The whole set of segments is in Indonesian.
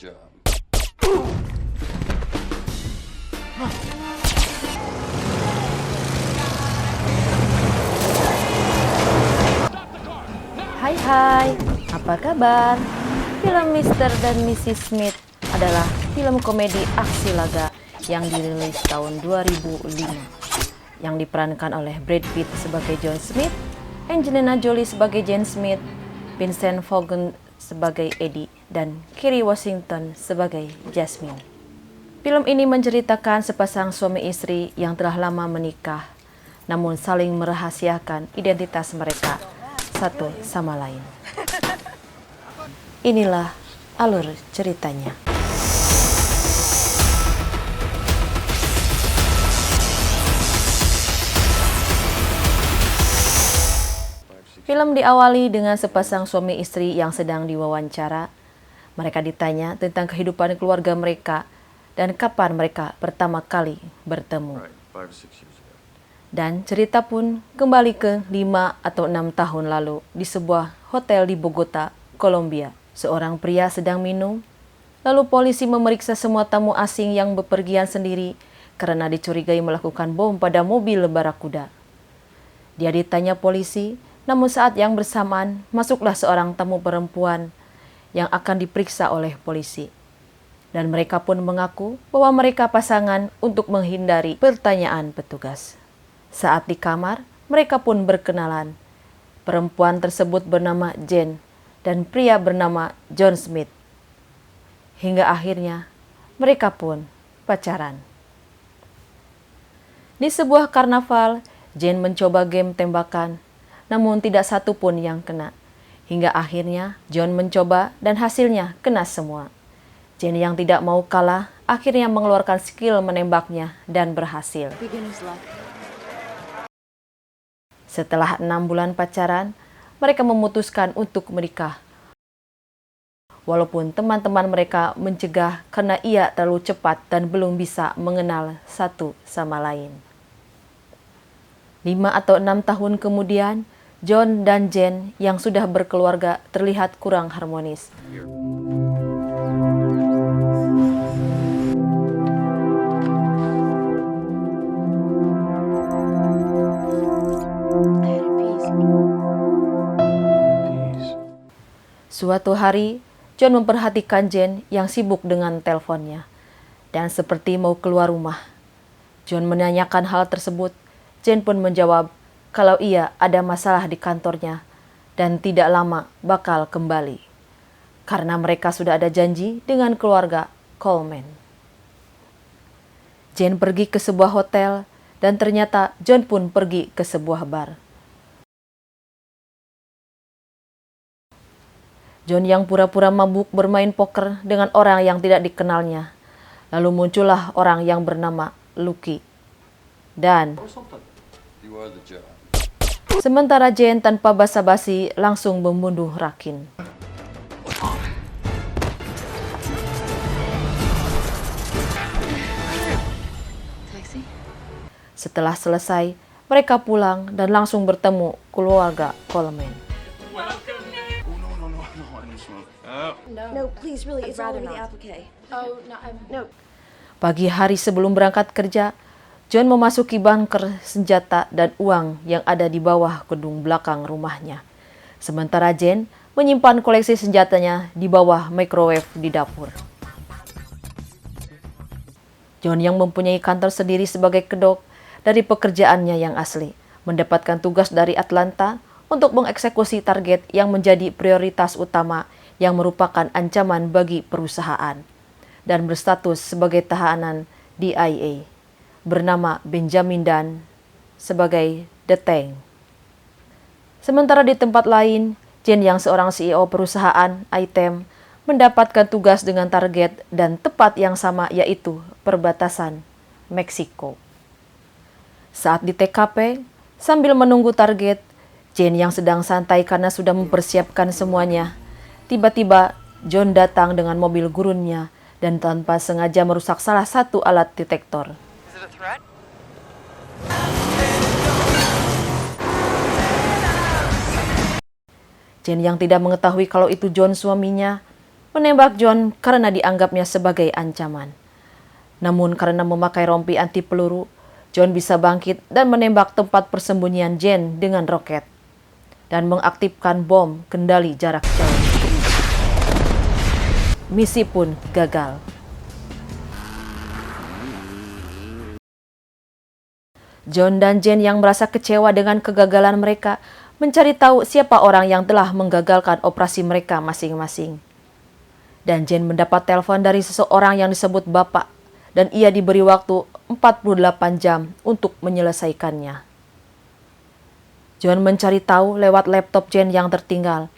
job. Hai, apa kabar? Film Mr. dan Mrs. Smith adalah film komedi aksi laga yang dirilis tahun 2005 yang diperankan oleh Brad Pitt sebagai John Smith, Angelina Jolie sebagai Jane Smith, Vincent Vaughn sebagai Eddie, dan Kerry Washington sebagai Jasmine. Film ini menceritakan sepasang suami istri yang telah lama menikah, namun saling merahasiakan identitas mereka satu sama lain. Inilah alur ceritanya. Film diawali dengan sepasang suami istri yang sedang diwawancara. Mereka ditanya tentang kehidupan keluarga mereka dan kapan mereka pertama kali bertemu. Dan cerita pun kembali ke 5 atau 6 tahun lalu di sebuah hotel di Bogota, Kolombia. Seorang pria sedang minum, lalu polisi memeriksa semua tamu asing yang bepergian sendiri karena dicurigai melakukan bom pada mobil barakuda. Dia ditanya polisi, namun saat yang bersamaan masuklah seorang tamu perempuan yang akan diperiksa oleh polisi. Dan mereka pun mengaku bahwa mereka pasangan untuk menghindari pertanyaan petugas. Saat di kamar, mereka pun berkenalan. Perempuan tersebut bernama Jane dan pria bernama John Smith. Hingga akhirnya, mereka pun pacaran. Di sebuah karnaval, Jane mencoba game tembakan, namun tidak satu pun yang kena. Hingga akhirnya, John mencoba dan hasilnya kena semua. Jane yang tidak mau kalah, akhirnya mengeluarkan skill menembaknya dan berhasil. Setelah 6 bulan pacaran, mereka memutuskan untuk menikah. Walaupun teman-teman mereka mencegah karena ia terlalu cepat dan belum bisa mengenal satu sama lain. 5 atau 6 tahun kemudian, John dan Jane yang sudah berkeluarga terlihat kurang harmonis. Suatu hari, John memperhatikan Jane yang sibuk dengan teleponnya dan seperti mau keluar rumah. John menanyakan hal tersebut. Jane pun menjawab kalau ia ada masalah di kantornya dan tidak lama bakal kembali karena mereka sudah ada janji dengan keluarga Coleman. Jane pergi ke sebuah hotel dan ternyata John pun pergi ke sebuah bar. John yang pura-pura mabuk bermain poker dengan orang yang tidak dikenalnya. Lalu muncullah orang yang bernama Lucky. Dan sementara Jane tanpa basa-basi langsung membunuh Rakin. Setelah selesai, mereka pulang dan langsung bertemu keluarga Coleman. No, please, really, it's all over the applique. Oh, no. Pagi hari sebelum berangkat kerja, John memasuki bunker senjata dan uang yang ada di bawah gedung belakang rumahnya. Sementara Jane menyimpan koleksi senjatanya di bawah microwave di dapur. John yang mempunyai kantor sendiri sebagai kedok dari pekerjaannya yang asli, mendapatkan tugas dari Atlanta untuk mengeksekusi target yang menjadi prioritas utama yang merupakan ancaman bagi perusahaan dan berstatus sebagai tahanan DIA, bernama Benjamin Dunn sebagai The Tank. Sementara di tempat lain, Jane yang seorang CEO perusahaan item mendapatkan tugas dengan target dan tepat yang sama, yaitu perbatasan Meksiko. Saat di TKP, sambil menunggu target, Jane yang sedang santai karena sudah mempersiapkan semuanya, tiba-tiba John datang dengan mobil gurunnya dan tanpa sengaja merusak salah satu alat detektor. Jane yang tidak mengetahui kalau itu John suaminya, menembak John karena dianggapnya sebagai ancaman. Namun karena memakai rompi anti peluru, John bisa bangkit dan menembak tempat persembunyian Jane dengan roket dan mengaktifkan bom kendali jarak jauh. Misi pun gagal. John dan Jane yang merasa kecewa dengan kegagalan mereka mencari tahu siapa orang yang telah menggagalkan operasi mereka masing-masing. Dan Jane mendapat telepon dari seseorang yang disebut Bapak dan ia diberi waktu 48 jam untuk menyelesaikannya. John mencari tahu lewat laptop Jane yang tertinggal.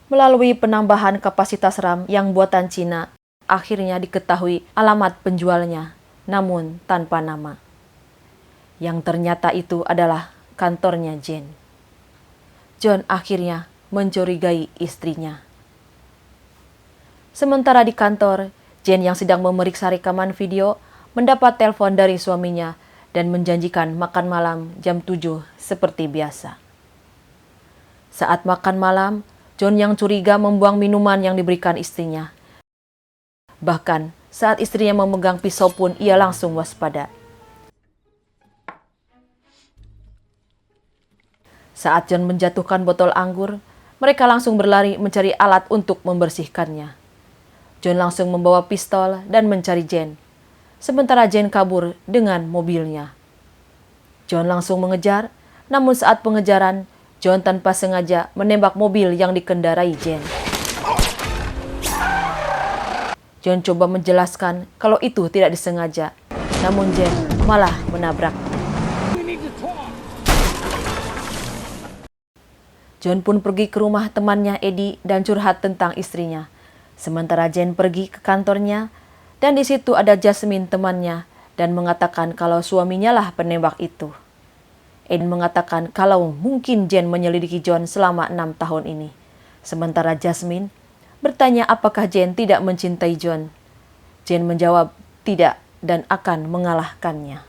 Melalui penambahan kapasitas RAM yang buatan Cina, akhirnya diketahui alamat penjualnya, namun tanpa nama. Yang ternyata itu adalah kantornya Jane. John akhirnya mencurigai istrinya. Sementara di kantor, Jane yang sedang memeriksa rekaman video mendapat telepon dari suaminya dan menjanjikan makan malam jam 7 seperti biasa. Saat makan malam, John yang curiga membuang minuman yang diberikan istrinya. Bahkan saat istrinya memegang pisau pun ia langsung waspada. Saat John menjatuhkan botol anggur, mereka langsung berlari mencari alat untuk membersihkannya. John langsung membawa pistol dan mencari Jane, sementara Jane kabur dengan mobilnya. John langsung mengejar, namun saat pengejaran, John tanpa sengaja menembak mobil yang dikendarai Jane. John coba menjelaskan kalau itu tidak disengaja, namun Jane malah menabrak. John pun pergi ke rumah temannya Eddie dan curhat tentang istrinya. Sementara Jane pergi ke kantornya dan di situ ada Jasmine temannya dan mengatakan kalau suaminya lah penembak itu. Eddie mengatakan kalau mungkin Jane menyelidiki John selama 6 tahun ini. Sementara Jasmine bertanya apakah Jane tidak mencintai John. Jane menjawab tidak dan akan mengalahkannya.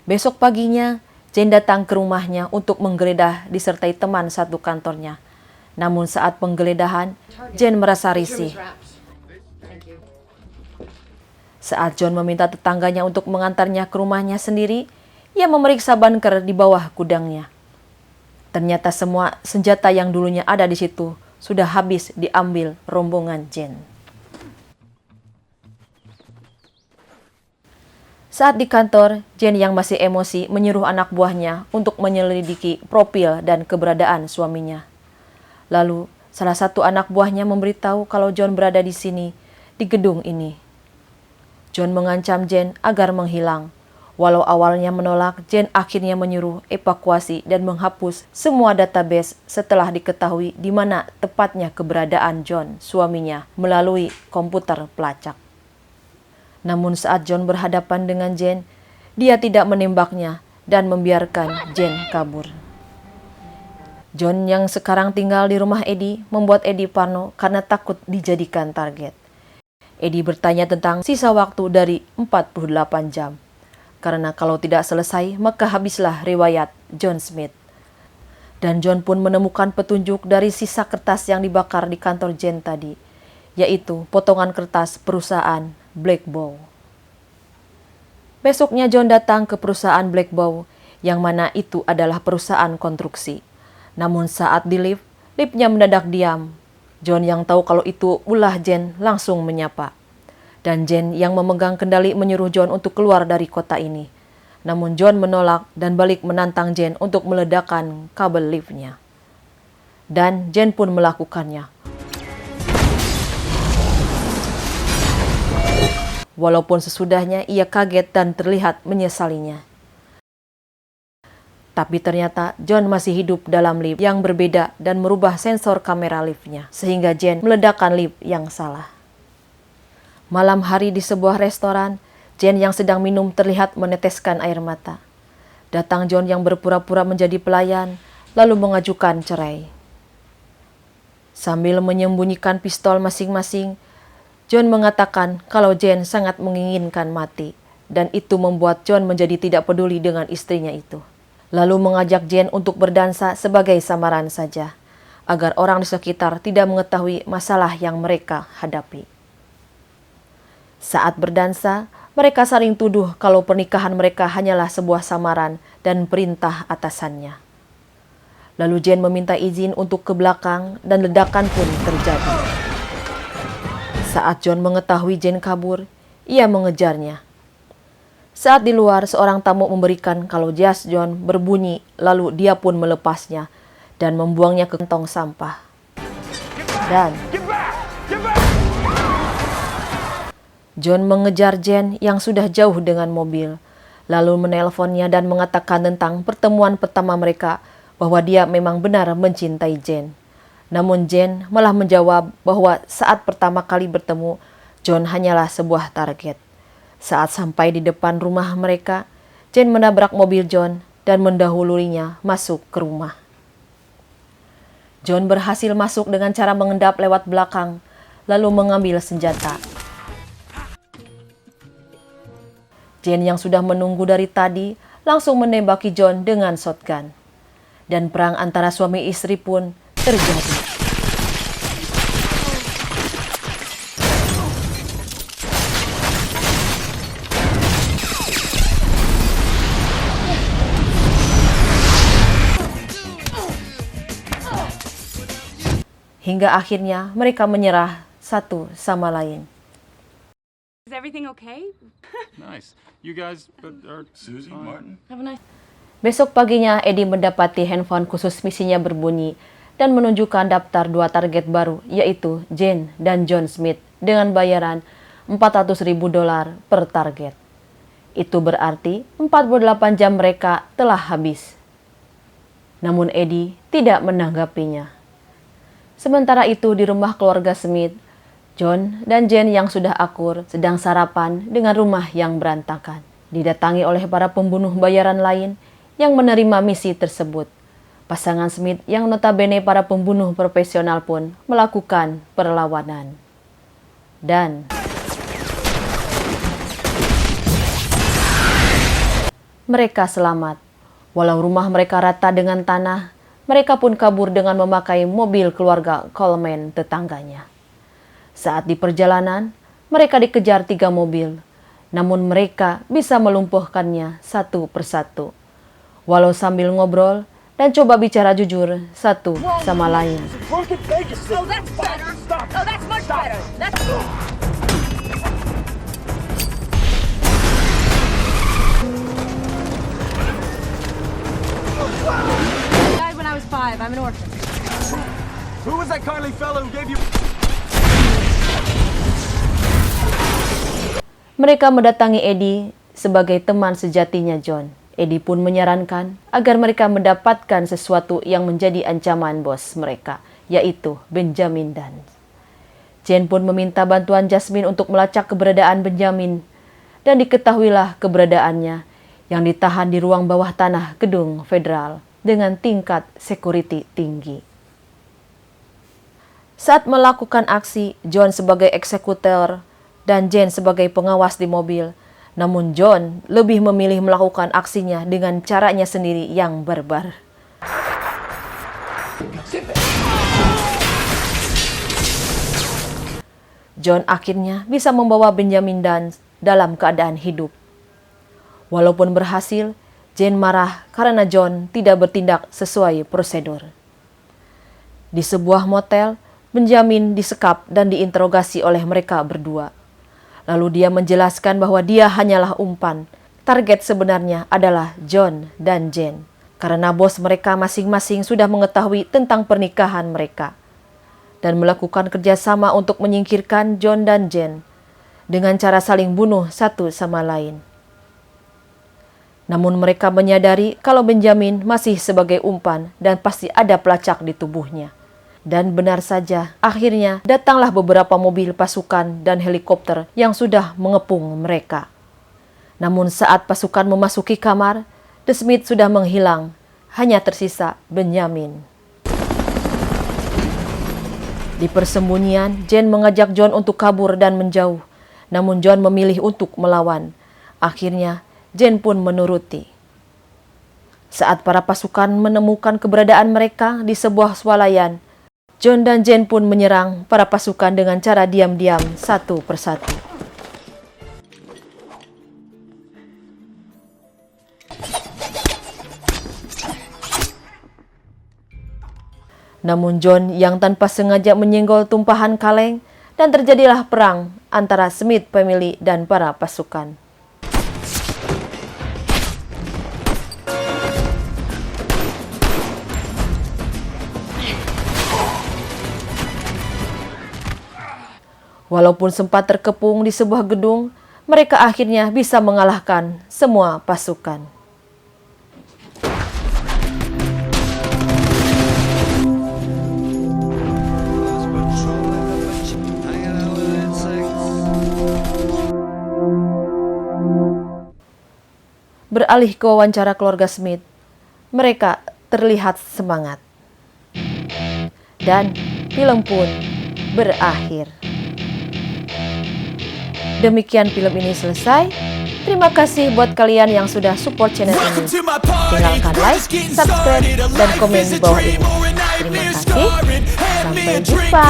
Besok paginya, Jane datang ke rumahnya untuk menggeledah disertai teman satu kantornya. Namun saat penggeledahan, Jane merasa risih. Saat John meminta tetangganya untuk mengantarnya ke rumahnya sendiri, ia memeriksa bunker di bawah gudangnya. Ternyata semua senjata yang dulunya ada di situ sudah habis diambil rombongan Jane. Saat di kantor, Jane yang masih emosi menyuruh anak buahnya untuk menyelidiki profil dan keberadaan suaminya. Lalu, salah satu anak buahnya memberitahu kalau John berada di sini, di gedung ini. John mengancam Jane agar menghilang. Walau awalnya menolak, Jane akhirnya menyuruh evakuasi dan menghapus semua database setelah diketahui di mana tepatnya keberadaan John, suaminya, melalui komputer pelacak. Namun saat John berhadapan dengan Jane, dia tidak menembaknya dan membiarkan Jane kabur. John yang sekarang tinggal di rumah Eddie membuat Eddie parno karena takut dijadikan target. Eddie bertanya tentang sisa waktu dari 48 jam. Karena kalau tidak selesai, maka habislah riwayat John Smith. Dan John pun menemukan petunjuk dari sisa kertas yang dibakar di kantor Jane tadi, yaitu potongan kertas perusahaan Black Bow. Besoknya John datang ke perusahaan Black Bow, yang mana itu adalah perusahaan konstruksi. Namun saat di lift, liftnya mendadak diam. John yang tahu kalau itu ulah Jane langsung menyapa. Dan Jane yang memegang kendali menyuruh John untuk keluar dari kota ini. Namun John menolak dan balik menantang Jane untuk meledakkan kabel liftnya. Dan Jane pun melakukannya. Walaupun sesudahnya ia kaget dan terlihat menyesalinya. Tapi ternyata John masih hidup dalam lift yang berbeda dan merubah sensor kamera liftnya. Sehingga Jane meledakkan lift yang salah. Malam hari di sebuah restoran, Jane yang sedang minum terlihat meneteskan air mata. Datang John yang berpura-pura menjadi pelayan, lalu mengajukan cerai. Sambil menyembunyikan pistol masing-masing, John mengatakan kalau Jane sangat menginginkan mati, dan itu membuat John menjadi tidak peduli dengan istrinya itu. Lalu mengajak Jane untuk berdansa sebagai samaran saja. agar orang di sekitar tidak mengetahui masalah yang mereka hadapi. Saat berdansa, mereka saling tuduh kalau pernikahan mereka hanyalah sebuah samaran dan perintah atasannya. Lalu Jane meminta izin untuk ke belakang dan ledakan pun terjadi. Saat John mengetahui Jane kabur, ia mengejarnya. Saat di luar, seorang tamu memberikan kalau jas John berbunyi, lalu dia pun melepasnya dan membuangnya ke kantong sampah. Dan John mengejar Jane yang sudah jauh dengan mobil, lalu menelponnya dan mengatakan tentang pertemuan pertama mereka bahwa dia memang benar mencintai Jane. Namun Jane malah menjawab bahwa saat pertama kali bertemu, John hanyalah sebuah target. Saat sampai di depan rumah mereka, Jane menabrak mobil John dan mendahuluinya masuk ke rumah. John berhasil masuk dengan cara mengendap lewat belakang, lalu mengambil senjata. Jane yang sudah menunggu dari tadi langsung menembaki John dengan shotgun. Dan perang antara suami istri pun terjadi. Hingga akhirnya mereka menyerah satu sama lain. Is everything okay? Nice. You guys are Susie, Martin? Have a nice... Besok paginya, Eddie mendapati handphone khusus misinya berbunyi dan menunjukkan daftar 2 target baru, yaitu Jane dan John Smith dengan bayaran $400.000 per target. Itu berarti 48 jam mereka telah habis. Namun Eddie tidak menanggapinya. Sementara itu di rumah keluarga Smith, John dan Jane yang sudah akur sedang sarapan dengan rumah yang berantakan. Didatangi oleh para pembunuh bayaran lain yang menerima misi tersebut. Pasangan Smith yang notabene para pembunuh profesional pun melakukan perlawanan. Dan mereka selamat. Walau rumah mereka rata dengan tanah, mereka pun kabur dengan memakai mobil keluarga Coleman tetangganya. Saat di perjalanan, mereka dikejar 3 mobil, namun mereka bisa melumpuhkannya satu persatu. Walau sambil ngobrol dan coba bicara jujur satu sama lain. Oh, that's better. Oh, that's much better. That's... I died when I was 5. I'm an orphan. Who was that kindly fellow who gave you... Mereka mendatangi Eddie sebagai teman sejatinya John. Eddie pun menyarankan agar mereka mendapatkan sesuatu yang menjadi ancaman bos mereka, yaitu Benjamin Dunn. Jane pun meminta bantuan Jasmine untuk melacak keberadaan Benjamin, dan diketahuilah keberadaannya yang ditahan di ruang bawah tanah gedung federal dengan tingkat security tinggi. Saat melakukan aksi, John sebagai eksekutor dan Jane sebagai pengawas di mobil, namun John lebih memilih melakukan aksinya dengan caranya sendiri yang barbar. John akhirnya bisa membawa Benjamin Dunn dalam keadaan hidup. Walaupun berhasil, Jane marah karena John tidak bertindak sesuai prosedur. Di sebuah motel, Benjamin disekap dan diinterogasi oleh mereka berdua. Lalu dia menjelaskan bahwa dia hanyalah umpan. Target sebenarnya adalah John dan Jane. Karena bos mereka masing-masing sudah mengetahui tentang pernikahan mereka. Dan melakukan kerjasama untuk menyingkirkan John dan Jane. Dengan cara saling bunuh satu sama lain. Namun mereka menyadari kalau Benjamin masih sebagai umpan dan pasti ada pelacak di tubuhnya. Dan benar saja, akhirnya datanglah beberapa mobil pasukan dan helikopter yang sudah mengepung mereka. Namun saat pasukan memasuki kamar, The Smith sudah menghilang, hanya tersisa Benjamin. Di persembunyian, Jane mengajak John untuk kabur dan menjauh, namun John memilih untuk melawan. Akhirnya, Jane pun menuruti. Saat para pasukan menemukan keberadaan mereka di sebuah swalayan, John dan Jane pun menyerang para pasukan dengan cara diam-diam satu persatu. Namun John yang tanpa sengaja menyenggol tumpahan kaleng dan terjadilah perang antara Smith family dan para pasukan. Walaupun sempat terkepung di sebuah gedung, mereka akhirnya bisa mengalahkan semua pasukan. Beralih ke wawancara keluarga Smith, mereka terlihat semangat. Dan film pun berakhir. Demikian film ini selesai. Terima kasih buat kalian yang sudah support channel ini. Tinggalkan like, subscribe, dan komen di bawah ini. Terima kasih. Sampai jumpa.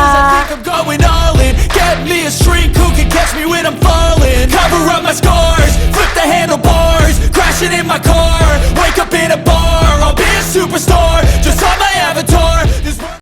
Crashing in my car, wake up in a bar, I'll be a superstar.